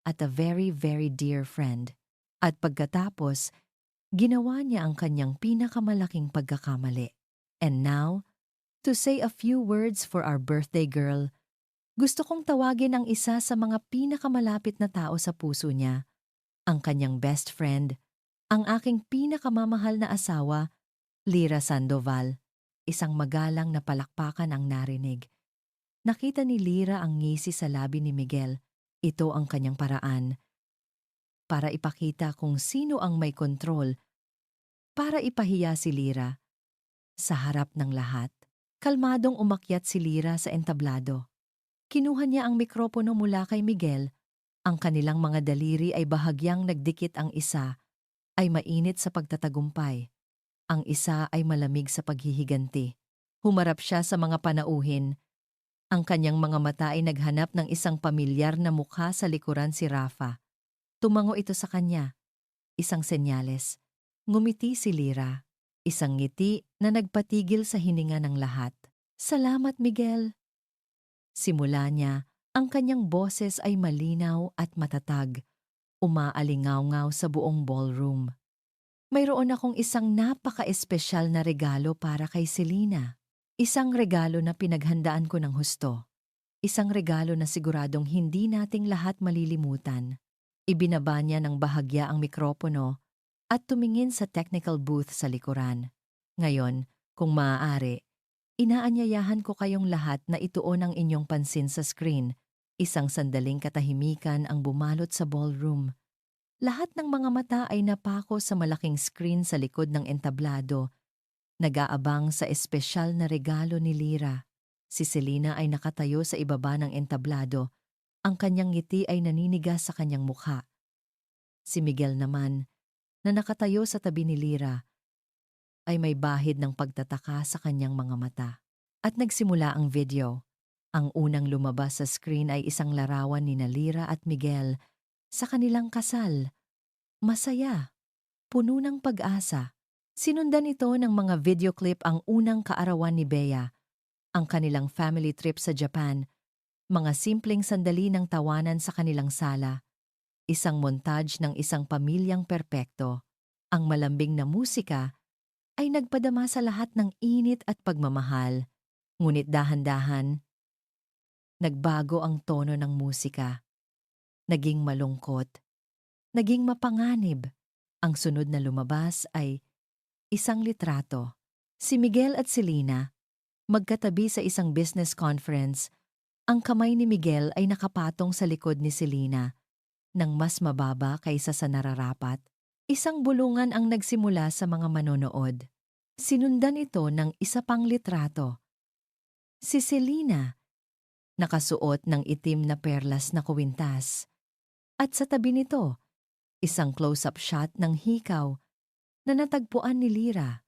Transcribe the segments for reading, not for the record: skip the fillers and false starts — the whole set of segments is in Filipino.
at a very, very dear friend. At pagkatapos, ginawa niya ang kanyang pinakamalaking pagkakamali. And now, to say a few words for our birthday girl, gusto kong tawagin ang isa sa mga pinakamalapit na tao sa puso niya, ang kanyang best friend, ang aking pinakamamahal na asawa, Lyra Sandoval. Isang magalang na palakpakan ang narinig. Nakita ni Lyra ang ngisi sa labi ni Miguel. Ito ang kanyang paraan para ipakita kung sino ang may kontrol, para ipahiya si Lyra sa harap ng lahat. Kalmadong umakyat si Lyra sa entablado. Kinuha niya ang mikropono mula kay Miguel. Ang kanilang mga daliri ay bahagyang nagdikit, ang isa ay mainit sa pagtatagumpay. Ang isa ay malamig sa paghihiganti. Humarap siya sa mga panauhin. Ang kanyang mga mata ay naghanap ng isang pamilyar na mukha sa likuran, si Rafa. Tumango ito sa kanya. Isang senyales. Ngumiti si Lyra. Isang ngiti na nagpatigil sa hininga ng lahat. Salamat, Miguel. Simula niya, ang kanyang boses ay malinaw at matatag. Umaalingaw-ngaw sa buong ballroom. Mayroon akong isang napaka-espesyal na regalo para kay Selena. Isang regalo na pinaghandaan ko ng husto. Isang regalo na siguradong hindi nating lahat malilimutan. Ibinaba niya ng bahagya ang mikropono at tumingin sa technical booth sa likuran. Ngayon, kung maaari, inaanyayahan ko kayong lahat na ituon ang inyong pansin sa screen. Isang sandaling katahimikan ang bumalot sa ballroom. Lahat ng mga mata ay napako sa malaking screen sa likod ng entablado, nag-aabang sa espesyal na regalo ni Lyra. Si Selena ay nakatayo sa ibaba ng entablado. Ang kanyang ngiti ay naninigas sa kanyang mukha. Si Miguel naman, na nakatayo sa tabi ni Lyra, ay may bahid ng pagtataka sa kanyang mga mata. At nagsimula ang video. Ang unang lumabas sa screen ay isang larawan ni Lyra at Miguel sa kanilang kasal. Masaya, puno ng pag-asa. Sinundan ito ng mga video clip ang unang kaarawan ni Bea, ang kanilang family trip sa Japan, mga simpleng sandali ng tawanan sa kanilang sala, isang montage ng isang pamilyang perpekto. Ang malambing na musika ay nagpadama sa lahat ng init at pagmamahal. Ngunit dahan-dahan, nagbago ang tono ng musika. Naging malungkot, naging mapanganib. Ang sunod na lumabas ay isang litrato. Si Miguel at Selena, magkatabi sa isang business conference. Ang kamay ni Miguel ay nakapatong sa likod ni Selena, nang mas mababa kaysa sa nararapat. Isang bulungan ang nagsimula sa mga manonood. Sinundan ito ng isa pang litrato. Si Selena, nakasuot ng itim na perlas na kuwintas. At sa tabi nito, isang close-up shot ng hikaw na natagpuan ni Lyra.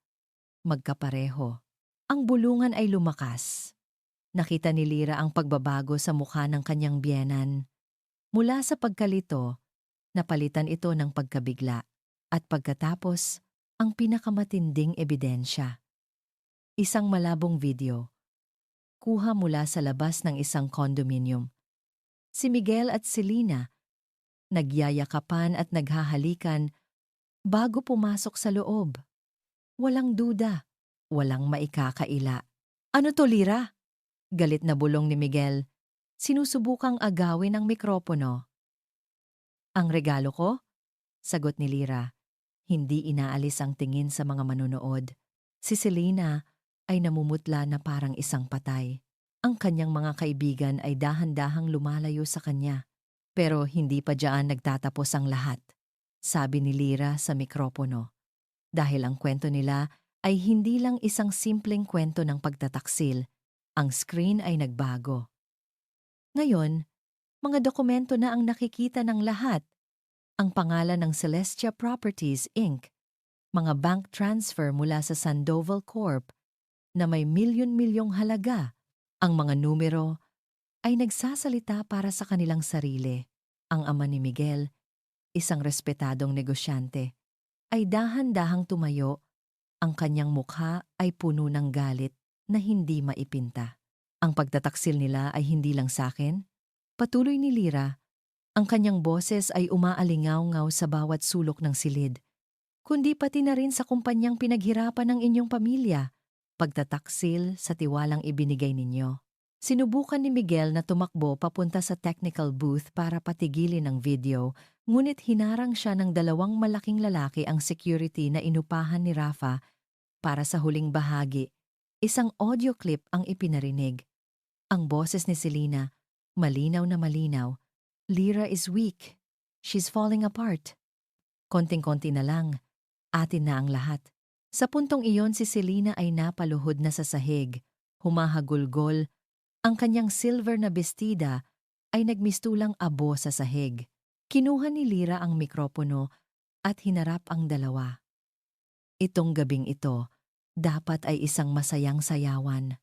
Magkapareho. Ang bulungan ay lumakas. Nakita ni Lyra ang pagbabago sa mukha ng kanyang biyenan. Mula sa pagkalito, napalitan ito ng pagkabigla. At pagkatapos, ang pinakamatinding ebidensya. Isang malabong video. Kuha mula sa labas ng isang condominium. Si Miguel at Selena, nagyayakapan at naghahalikan bago pumasok sa loob. Walang duda, walang maikakaila. Ano to, Lyra? Galit na bulong ni Miguel. Sinusubukang agawin ang mikropono. Ang regalo ko? Sagot ni Lyra. Hindi inaalis ang tingin sa mga manonood. Si Selena ay namumutla na parang isang patay. Ang kanyang mga kaibigan ay dahan-dahang lumalayo sa kanya. Pero hindi pa diyan nagtatapos ang lahat. Sabi ni Lyra sa mikropono. Dahil ang kwento nila ay hindi lang isang simpleng kwento ng pagtataksil. Ang screen ay nagbago. Ngayon, mga dokumento na ang nakikita ng lahat. Ang pangalan ng Celestia Properties, Inc., mga bank transfer mula sa Sandoval Corp. Na may milyon-milyong halaga. Ang mga numero ay nagsasalita para sa kanilang sarili. Ang ama ni Miguel, isang respetadong negosyante, ay dahan-dahang tumayo. Ang kanyang mukha ay puno ng galit na hindi maipinta. Ang pagtataksil nila ay hindi lang sa akin. Patuloy ni Lyra, Ang kanyang boses ay umaalingaw-ngaw sa bawat sulok ng silid, kundi pati na rin sa kumpanyang pinaghirapan ng inyong pamilya, pagtataksil sa tiwalang ibinigay ninyo. Sinubukan ni Miguel na tumakbo papunta sa technical booth para patigilin ang video, ngunit hinarang siya ng dalawang malaking lalaki ang security na inupahan ni Rafa para sa huling bahagi. Isang audio clip ang ipinarinig. Ang boses ni Selena, malinaw na malinaw. Lyra is weak. She's falling apart. Konting-konti na lang. Atin na ang lahat. Sa puntong iyon si Selena ay napaluhod na sa sahig. Humahagulgol. Ang kanyang silver na bestida ay nagmistulang abo sa sahig. Kinuha ni Lyra ang mikropono at hinarap ang dalawa. Itong gabing ito, dapat ay isang masayang sayawan.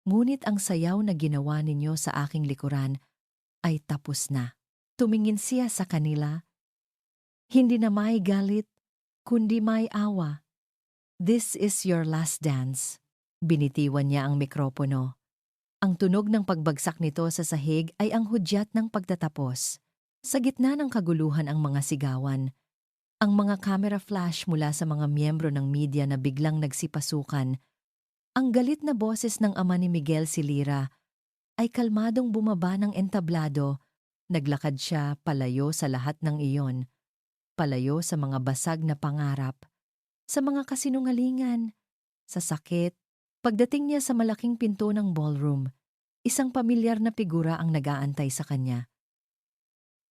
Ngunit ang sayaw na ginawa ninyo sa aking likuran ay tapos na. Tumingin siya sa kanila. Hindi na may galit, kundi may awa. This is your last dance. Binitiwan niya ang mikropono. Ang tunog ng pagbagsak nito sa sahig ay ang hudyat ng pagtatapos. Sa gitna ng kaguluhan ang mga sigawan. Ang mga camera flash mula sa mga miyembro ng media na biglang nagsipasukan. Ang galit na boses ng ama ni Miguel si Lyra ay kalmadong bumaba ng entablado. Naglakad siya palayo sa lahat ng iyon. Palayo sa mga basag na pangarap. Sa mga kasinungalingan. Sa sakit. Pagdating niya sa malaking pinto ng ballroom, isang pamilyar na figura ang nag-aantay sa kanya.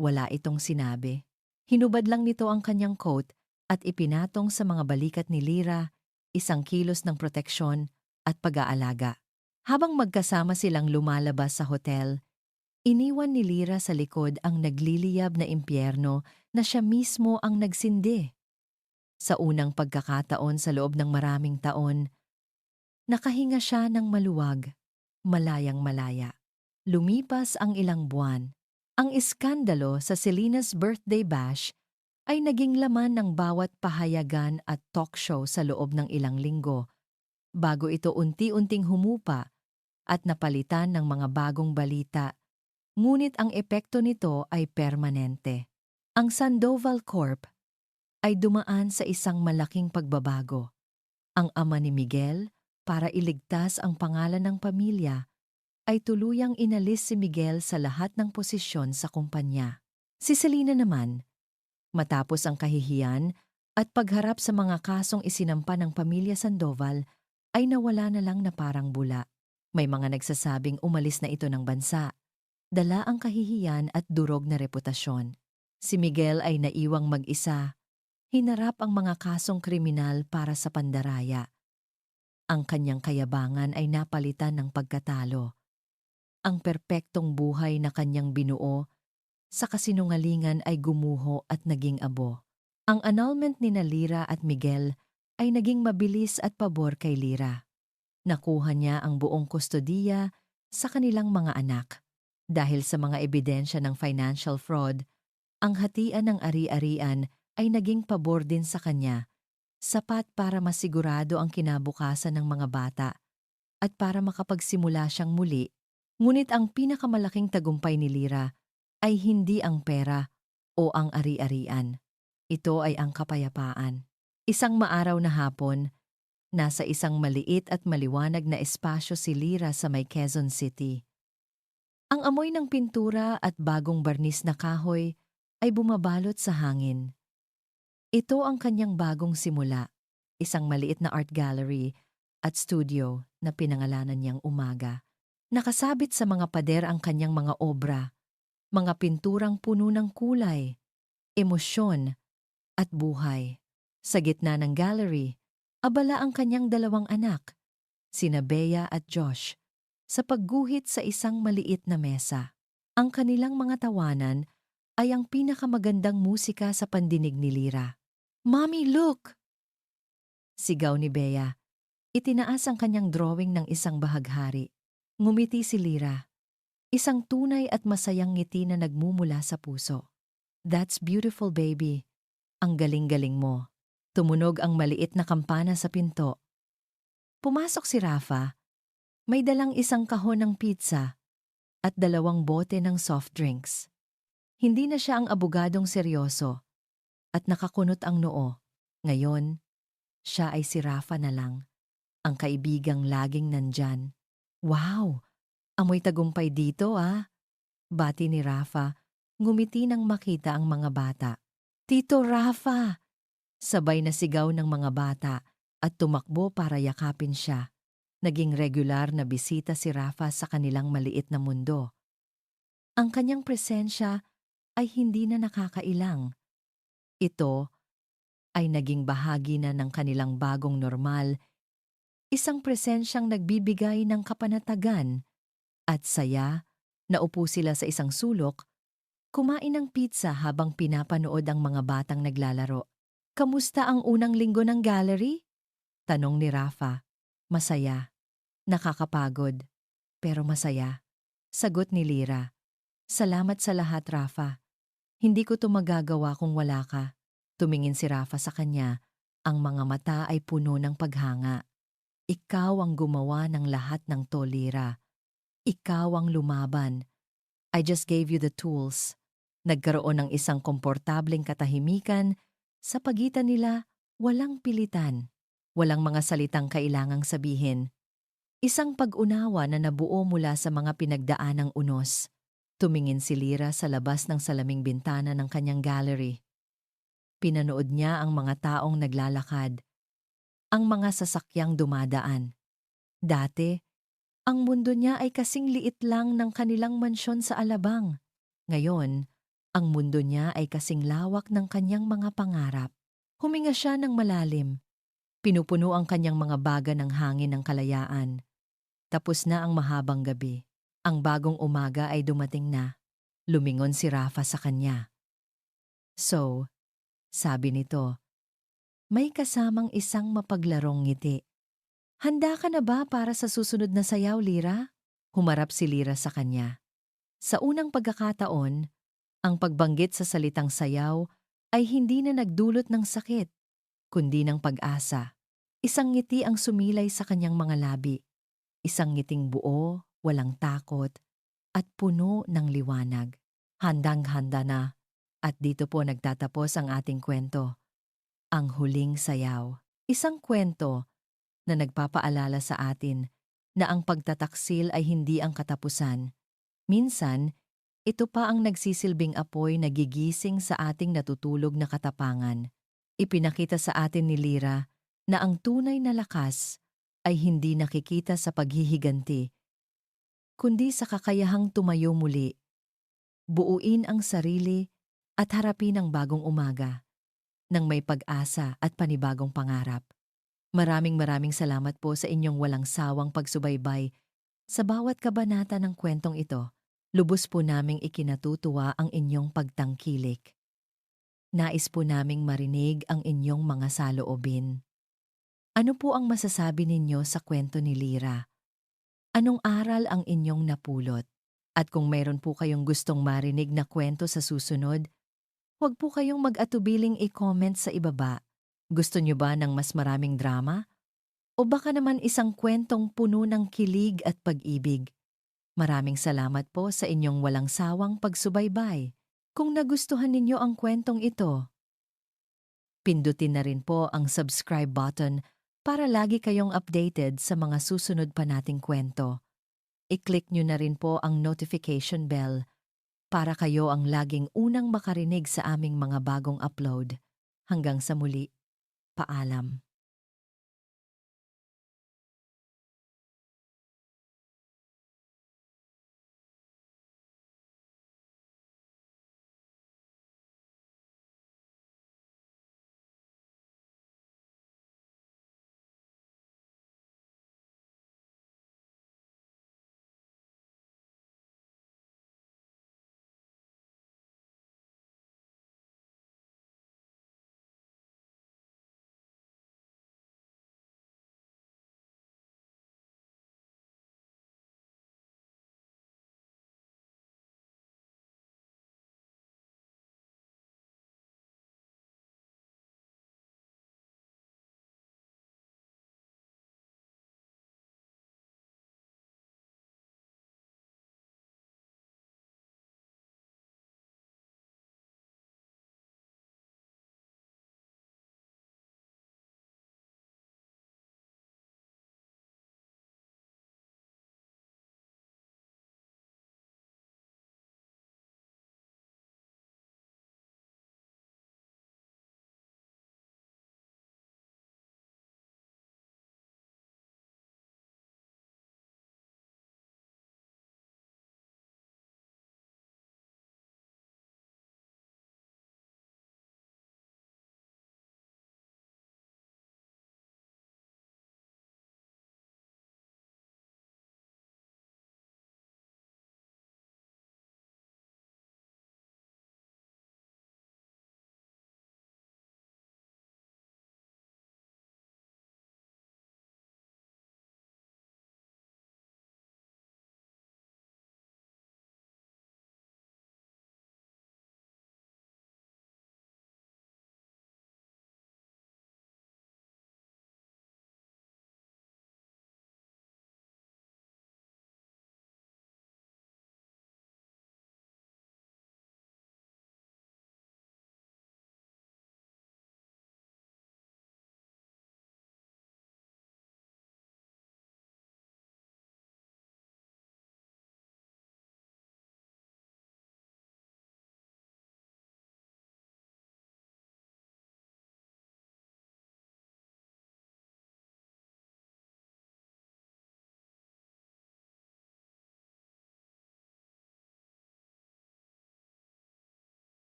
Wala itong sinabi. Hinubad lang nito ang kanyang coat at ipinatong sa mga balikat ni Lyra, 1 kilos ng proteksyon at pag-aalaga. Habang magkasama silang lumalabas sa hotel, iniwan ni Lyra sa likod ang nagliliyab na impyerno na siya mismo ang nagsindi. Sa unang pagkakataon sa loob ng maraming taon, nakahinga siya ng maluwag, malayang-malaya. Lumipas ang ilang buwan. Ang iskandalo sa Selena's birthday bash ay naging laman ng bawat pahayagan at talk show sa loob ng ilang linggo, bago ito unti-unting humupa at napalitan ng mga bagong balita. Ngunit ang epekto nito ay permanente. Ang Sandoval Corp ay dumaan sa isang malaking pagbabago. Ang ama ni Miguel, para iligtas ang pangalan ng pamilya, ay tuluyang inalis si Miguel sa lahat ng posisyon sa kumpanya. Si Selena naman, matapos ang kahihiyan at pagharap sa mga kasong isinampa ng pamilya Sandoval, ay nawala na lang na parang bula. May mga nagsasabing umalis na ito ng bansa. Dala ang kahihiyan at durog na reputasyon. Si Miguel ay naiwang mag-isa. Hinarap ang mga kasong kriminal para sa pandaraya. Ang kanyang kayabangan ay napalitan ng pagkatalo. Ang perpektong buhay na kanyang binuo sa kasinungalingan ay gumuho at naging abo. Ang annulment ni Lyra at Miguel ay naging mabilis at pabor kay Lyra. Nakuha niya ang buong kustodiya sa kanilang mga anak. Dahil sa mga ebidensya ng financial fraud, ang hatian ng ari-arian ay naging pabor din sa kanya, sapat para masigurado ang kinabukasan ng mga bata at para makapagsimula siyang muli. Ngunit ang pinakamalaking tagumpay ni Lyra ay hindi ang pera o ang ari-arian. Ito ay ang kapayapaan. Isang maaraw na hapon, nasa isang maliit at maliwanag na espasyo si Lyra sa may Quezon City. Ang amoy ng pintura at bagong barnis na kahoy ay bumabalot sa hangin. Ito ang kanyang bagong simula, isang maliit na art gallery at studio na pinangalanan niyang Umaga. Nakasabit sa mga pader ang kanyang mga obra, mga pinturang puno ng kulay, emosyon at buhay. Sa gitna ng gallery, abala ang kanyang 2 anak, sina Bea at Josh, sa pagguhit sa isang maliit na mesa. Ang kanilang mga tawanan ay ang pinakamagandang musika sa pandinig ni Lyra. "Mommy, look!" Sigaw ni Bea. Itinaas ang kanyang drawing ng isang bahaghari. Ngumiti si Lyra. Isang tunay at masayang ngiti na nagmumula sa puso. "That's beautiful, baby. Ang galing-galing mo." Tumunog ang maliit na kampana sa pinto. Pumasok si Rafa. May dalang isang kahon ng pizza at 2 bote ng soft drinks. Hindi na siya ang abogadong seryoso at nakakunot ang noo. Ngayon, siya ay si Rafa na lang, ang kaibigang laging nandyan. Wow! Amoy tagumpay dito ah! Bati ni Rafa, ngumiti nang makita ang mga bata. Tito Rafa! Sabay na sigaw ng mga bata at tumakbo para yakapin siya. Naging regular na bisita si Rafa sa kanilang maliit na mundo. Ang kanyang presensya ay hindi na nakakailang. Ito ay naging bahagi na ng kanilang bagong normal, isang presensyang nagbibigay ng kapanatagan at saya. Naupo sila sa isang sulok, kumain ng pizza habang pinapanood ang mga batang naglalaro. Kamusta ang unang linggo ng gallery? Tanong ni Rafa. Masaya. Nakakapagod. Pero masaya. Sagot ni Lira. Salamat sa lahat, Rafa. Hindi ko to magagawa kung wala ka. Tumingin si Rafa sa kanya. Ang mga mata ay puno ng paghanga. Ikaw ang gumawa ng lahat ng to, Lira. Ikaw ang lumaban. I just gave you the tools. Nagkaroon ng isang komportableng katahimikan sa pagitan nila, walang pilitan. Walang mga salitang kailangang sabihin. Isang pag-unawa na nabuo mula sa mga pinagdaanang unos. Tumingin si Lira sa labas ng salaming bintana ng kanyang gallery. Pinanood niya ang mga taong naglalakad, ang mga sasakyang dumadaan. Dati, ang mundo niya ay kasing liit lang ng kanilang mansyon sa Alabang. Ngayon, ang mundo niya ay kasing lawak ng kanyang mga pangarap. Huminga siya ng malalim. Pinupuno ang kanyang mga baga ng hangin ng kalayaan. Tapos na ang mahabang gabi. Ang bagong umaga ay dumating na. Lumingon si Rafa sa kanya. So, sabi nito, may kasamang isang mapaglarong ngiti. Handa ka na ba para sa susunod na sayaw, Lira? Humarap si Lira sa kanya. Sa unang pagkakataon, ang pagbanggit sa salitang sayaw ay hindi na nagdulot ng sakit, kundi ng pag-asa. Isang ngiti ang sumilay sa kanyang mga labi. Isang ngiting buo, walang takot, at puno ng liwanag. Handang-handa na. At dito po nagtatapos ang ating kwento. Ang huling sayaw. Isang kwento na nagpapaalala sa atin na ang pagtataksil ay hindi ang katapusan. Minsan, ito pa ang nagsisilbing apoy na gigising sa ating natutulog na katapangan. Ipinakita sa atin ni Lira na ang tunay na lakas ay hindi nakikita sa paghihiganti, kundi sa kakayahang tumayo muli, buuin ang sarili at harapin ang bagong umaga, nang may pag-asa at panibagong pangarap. Maraming salamat po sa inyong walang sawang pagsubaybay sa bawat kabanata ng kwentong ito. Lubos po naming ikinatutuwa ang inyong pagtangkilik. Nais po naming marinig ang inyong mga saloobin. Ano po ang masasabi ninyo sa kwento ni Lira? Anong aral ang inyong napulot? At kung mayroon po kayong gustong marinig na kwento sa susunod, huwag po kayong mag-atubiling i-comment sa ibaba. Gusto nyo ba ng mas maraming drama? O baka naman isang kwentong puno ng kilig at pag-ibig? Maraming salamat po sa inyong walang sawang pagsubaybay. Kung nagustuhan ninyo ang kwentong ito, pindutin na rin po ang subscribe button para lagi kayong updated sa mga susunod pa nating kwento. I-click nyo na rin po ang notification bell para kayo ang laging unang makarinig sa aming mga bagong upload. Hanggang sa muli. Paalam.